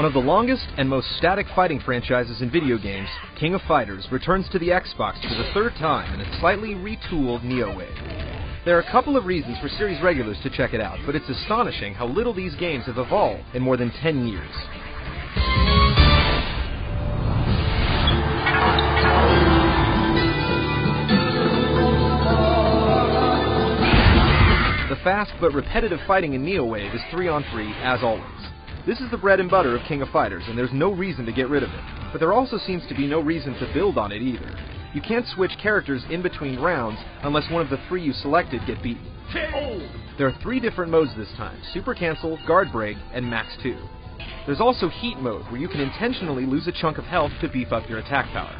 One of the longest and most static fighting franchises in video games, King of Fighters returns to the Xbox for the third time in a slightly retooled Neowave. There are a couple of reasons for series regulars to check it out, but it's astonishing how little these games have evolved in more than 10 years. The fast but repetitive fighting in Neowave is 3-on-3 as always. This is the bread and butter of King of Fighters, and there's no reason to get rid of it. But there also seems to be no reason to build on it either. You can't switch characters in between rounds unless one of the three you selected get beaten. There are 3 different modes this time: Super Cancel, Guard Break, and Max 2. There's also Heat Mode, where you can intentionally lose a chunk of health to beef up your attack power.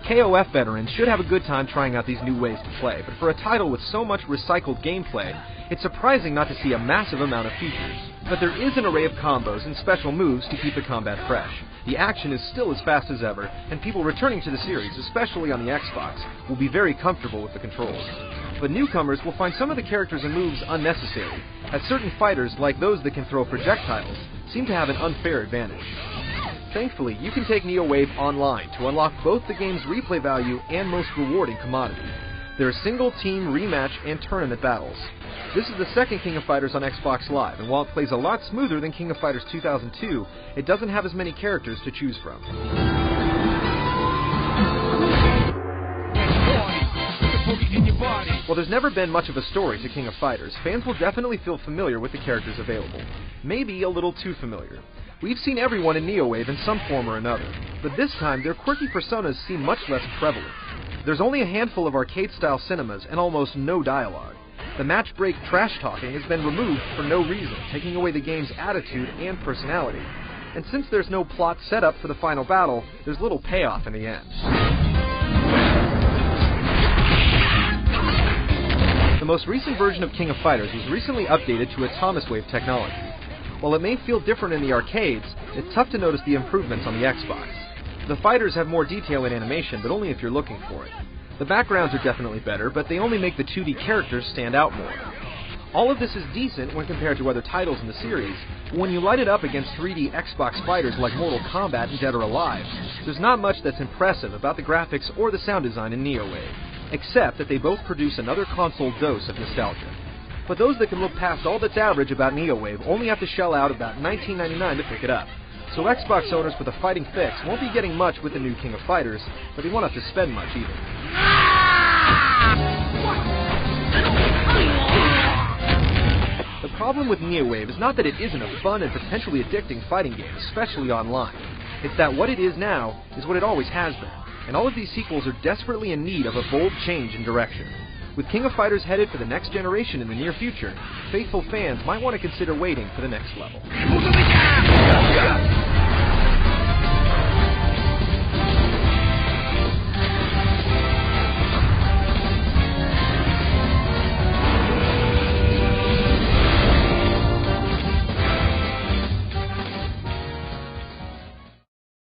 KOF veterans should have a good time trying out these new ways to play, but for a title with so much recycled gameplay, it's surprising not to see a massive amount of features. But there is an array of combos and special moves to keep the combat fresh. The action is still as fast as ever, and people returning to the series, especially on the Xbox, will be very comfortable with the controls. But newcomers will find some of the characters and moves unnecessary, as certain fighters, like those that can throw projectiles, seem to have an unfair advantage. Thankfully, you can take Neowave online to unlock both the game's replay value and most rewarding commodity. There are single-team, rematch, and tournament battles. This is the second King of Fighters on Xbox Live, and while it plays a lot smoother than King of Fighters 2002, it doesn't have as many characters to choose from. While there's never been much of a story to King of Fighters, fans will definitely feel familiar with the characters available. Maybe a little too familiar. We've seen everyone in Neowave in some form or another, but this time their quirky personas seem much less prevalent. There's only a handful of arcade-style cinemas and almost no dialogue. The match break trash-talking has been removed for no reason, taking away the game's attitude and personality. And since there's no plot setup for the final battle, there's little payoff in the end. The most recent version of King of Fighters was recently updated to Atomic Wave technology. While it may feel different in the arcades, it's tough to notice the improvements on the Xbox. The fighters have more detail in animation, but only if you're looking for it. The backgrounds are definitely better, but they only make the 2D characters stand out more. All of this is decent when compared to other titles in the series, but when you light it up against 3D Xbox fighters like Mortal Kombat and Dead or Alive, there's not much that's impressive about the graphics or the sound design in Neowave, except that they both produce another console dose of nostalgia. But those that can look past all that's average about Neowave only have to shell out about $19.99 to pick it up. So Xbox owners with a fighting fix won't be getting much with the new King of Fighters, but they won't have to spend much either. The problem with Neowave is not that it isn't a fun and potentially addicting fighting game, especially online. It's that what it is now is what it always has been, and all of these sequels are desperately in need of a bold change in direction. With King of Fighters headed for the next generation in the near future, faithful fans might want to consider waiting for the next level.